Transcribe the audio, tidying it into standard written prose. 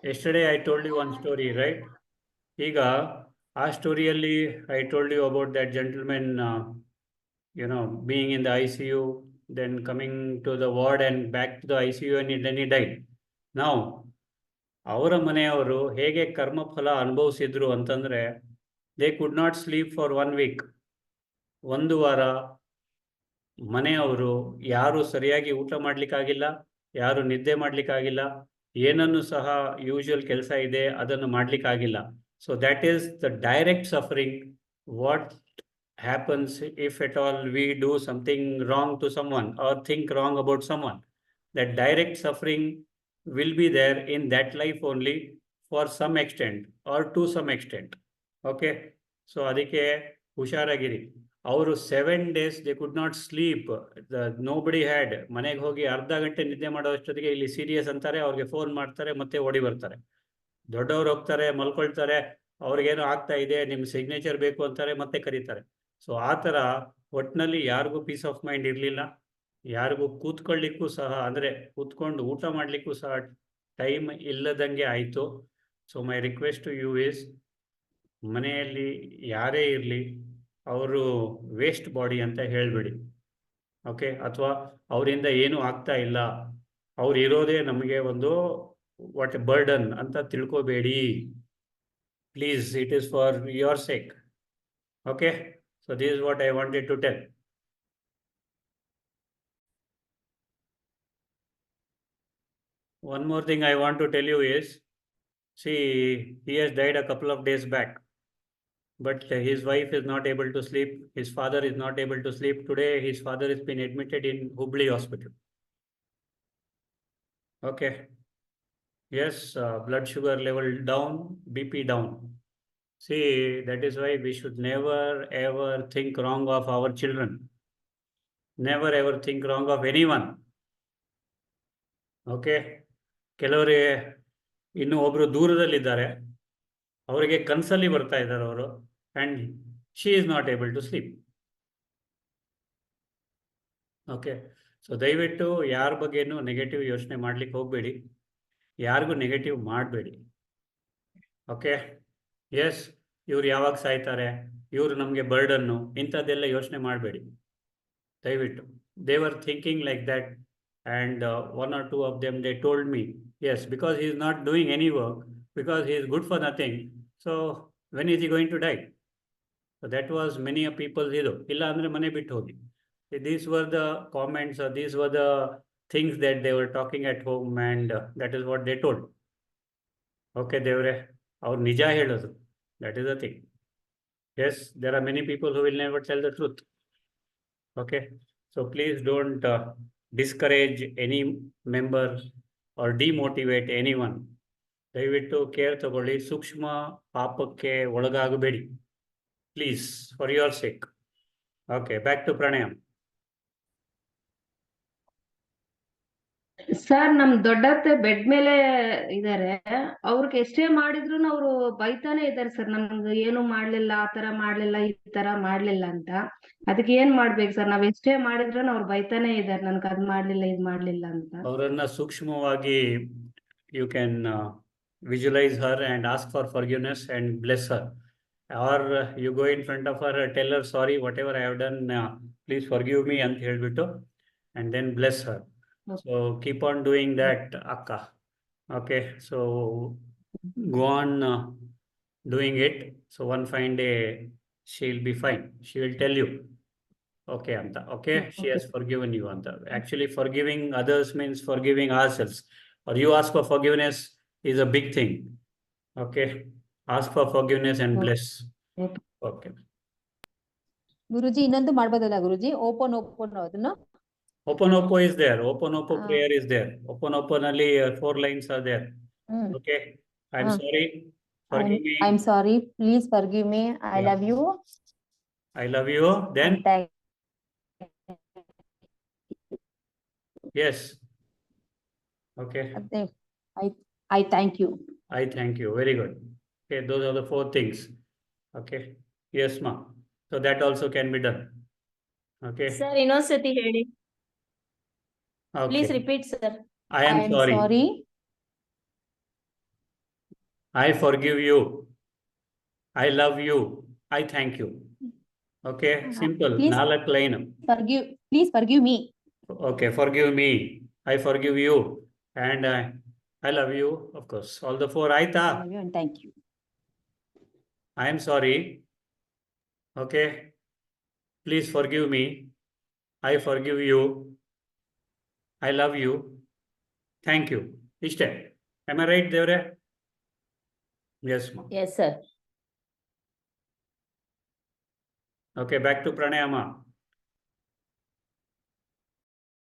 Yesterday I told you one story, right? ಈಗ ಆ ಸ್ಟೋರಿಯಲ್ಲಿ I told you about that gentleman, being in the ICU, then coming to the ward and back to the ICU, and then he died. Now, ಅವರ ಮನೆಯವರು ಹೇಗೆ ಕರ್ಮಫಲ ಅನುಭವಿಸಿದ್ರು ಅಂತಂದ್ರೆ, they could not sleep for 1 week. ಒಂದು ವಾರ ಮನೆಯವರು ಯಾರು ಸರಿಯಾಗಿ ಊಟ ಮಾಡ್ಲಿಕ್ಕಾಗಿಲ್ಲ, ಯಾರು ನಿದ್ದೆ ಮಾಡ್ಲಿಕ್ಕಾಗಿಲ್ಲ, ಏನನ್ನು ಸಹ ಯೂಶುವಲ್ ಕೆಲಸ ಇದೆ ಅದನ್ನು ಮಾಡ್ಲಿಕ್ಕಾಗಿಲ್ಲ. So that is the direct suffering. What happens if at all we do something wrong to someone or think wrong about someone? That direct suffering will be there in that life only for some extent or to some extent. Okay, so ಅದಕ್ಕೆ ಹುಷಾರಾಗಿರಿ. ಅವರು 7 days they could not sleep. Nobody had. ಮನೆಗೆ ಹೋಗಿ ಅರ್ಧ ಗಂಟೆ ನಿದ್ದೆ ಮಾಡೋ ಅಷ್ಟೊತ್ತಿಗೆ ಇಲ್ಲಿ ಸೀರಿಯಸ್ ಅಂತಾರೆ, ಅವ್ರಿಗೆ ಫೋನ್ ಮಾಡ್ತಾರೆ, ಮತ್ತೆ ಓಡಿ ಬರ್ತಾರೆ. ದೊಡ್ಡವ್ರು ಹೋಗ್ತಾರೆ, ಮಲ್ಕೊಳ್ತಾರೆ, ಅವ್ರಿಗೇನೋ ಆಗ್ತಾ ಇದೆ, ನಿಮ್ಮ ಸಿಗ್ನೇಚರ್ ಬೇಕು ಅಂತಾರೆ, ಮತ್ತೆ ಕರೀತಾರೆ. ಸೊ ಆ ಥರ ಒಟ್ಟಿನಲ್ಲಿ ಯಾರಿಗೂ ಪೀಸ್ ಆಫ್ ಮೈಂಡ್ ಇರಲಿಲ್ಲ. ಯಾರಿಗೂ ಕೂತ್ಕೊಳ್ಳಿಕ್ಕೂ ಸಹ, ಅಂದರೆ ಕೂತ್ಕೊಂಡು ಊಟ ಮಾಡಲಿಕ್ಕೂ ಸಹ ಟೈಮ್ ಇಲ್ಲದಂಗೆ ಆಯಿತು. So my request to you is, ಮನೆಯಲ್ಲಿ ಯಾರೇ ಇರಲಿ ಅವರು ವೇಸ್ಟ್ ಬಾಡಿ ಅಂತ ಹೇಳಬೇಡಿ. ಓಕೆ, ಅಥವಾ ಅವರಿಂದ ಏನೂ ಆಗ್ತಾ ಇಲ್ಲ, ಅವ್ರು ಇರೋದೇ ನಮಗೆ ಒಂದು ವಾಟ್ ಎ ಬರ್ಡನ್ ಅಂತ ತಿಳ್ಕೋಬೇಡಿ. Please, it is for your sake. Okay, so this is what I wanted to tell. One more thing I want to tell you is, see, he has died a couple of days back, but his wife is not able to sleep. His father is not able to sleep. Today, his father has been admitted in Hubli hospital. Okay. Yes, blood sugar level down, BP down. See, that is why we should never ever think wrong of our children. Never ever think wrong of anyone. Okay. ಕೆಲವರಿಗೆ ಇನ್ನೂ ಒಬ್ರು ದೂರದಲ್ಲಿದ್ದಾರೆ, ಅವರಿಗೆ ಕನಸಲ್ಲಿ ಬರ್ತಾ ಇದ್ದಾರೆ ಅವರು, and she is not able to sleep. Okay, so ದಯವಿಟ್ಟು ಯಾರ ಬಗ್ಗೆನೂ ನೆಗೆಟಿವ್ ಯೋಚನೆ ಮಾಡ್ಲಿಕ್ಕೆ ಹೋಗಬೇಡಿ, ಯಾರಿಗೂ ನೆಗೆಟಿವ್ ಮಾಡಬೇಡಿ. ಓಕೆ, ಎಸ್, ಇವ್ರು ಯಾವಾಗ ಸಾಯ್ತಾರೆ, ಇವರು ನಮಗೆ ಬರ್ಡನ್ನು, ಇಂಥದ್ದೆಲ್ಲ ಯೋಚನೆ ಮಾಡಬೇಡಿ ದಯವಿಟ್ಟು. They were thinking like that, and one or two of them, they told me, yes, because he is not doing any work, because he is good for nothing, so when is he going to die? So that was many a people's ido, illa andre mane bittu hogi. These were the comments, or these were the things that they were talking at home, and that is what they told. Okay, devre, ಅವ್ರು ನಿಜ ಹೇಳೋದು, that is the thing. Yes, there are many people who will never tell the truth. Okay, so please don't discourage any member or demotivate anyone. ದಯವಿಟ್ಟು care ತಗೊಳ್ಳಿ, ಸೂಕ್ಷ್ಮ ಪಾಪಕ್ಕೆ ಒಳಗಾಗಬೇಡಿ, please, for your sake. Okay, back to pranayama. Sir, ನಮ್ ದೊಡ್ಡತ್ತೆ bed ಮೇಲೆ ಇದಾರೆ. ಅವ್ರಿಗೆ ಎಷ್ಟೇ ಮಾಡಿದ್ರು ಅವ್ರು ಬೈತಾನೆ ಇದಾರೆ ಸರ್, ನಮ್ಗೆ ಏನು ಮಾಡ್ಲಿಲ್ಲ, ಆ ತರ ಮಾಡ್ಲಿಲ್ಲ, ಈ ತರ ಮಾಡ್ಲಿಲ್ಲ ಅಂತ. ಅದಕ್ಕೆ ಏನ್ ಮಾಡ್ಬೇಕು ಸರ್? ನಾವ್ ಎಷ್ಟೇ ಮಾಡಿದ್ರು ಅವ್ರು ಬೈತಾನೆ ಇದಾರೆ, ನನ್ಗೆ ಅದ್ ಮಾಡ್ಲಿಲ್ಲ, ಇದ್ ಮಾಡ್ಲಿಲ್ಲ ಅಂತ. ಅವರನ್ನ ಸೂಕ್ಷ್ಮವಾಗಿ you can visualize her and ask for forgiveness and bless her, or you go in front of her, tell her, sorry, whatever I have done, please forgive me ಅಂತ ಹೇಳ್ಬಿಟ್ಟು, and then bless her. So keep on doing that, akka. Okay, so go on doing it. So one fine day she'll be fine, she will tell you, okay anta, okay, she has forgiven you anta. Actually, forgiving others means forgiving ourselves, or you ask for forgiveness is a big thing. Okay, ask for forgiveness and bless. Okay, ಗುರುಜಿ ಇನ್ನೊಂದು ಮಾಡ್ಬೋದಲ್ಲ ಗುರುಜಿ? Open ಅದನ್ನ Oponopo is there. Oponopo prayer is there. Oponoponally 4 lines are there. Okay, I'm sorry, forgive me, I'm sorry, please forgive me, I love you, I love you, then yes, okay, I thank you. I thank you. Very good. Okay, those are the 4 things. Okay, yes ma, so that also can be done. Okay, Sir, ಇನ್ನೊಂದ್ಸತಿ ಹೇಳಿ. okay, Please repeat, sir. I am sorry. I forgive you. I love you. I thank you. Okay, simple. Please. 4 line. Please forgive me. Okay, forgive me. I forgive you. And I love you, of course. All the 4 I ಆಯ್ತಾ? love you and thank you. I am sorry. Okay. Please forgive me. I forgive you. I love you. Thank you. ಇಷ್ಟೇ. Am I right, ದೇವ್ರೆ? Yes, ma'am. Yes, sir. Okay, back to pranayama.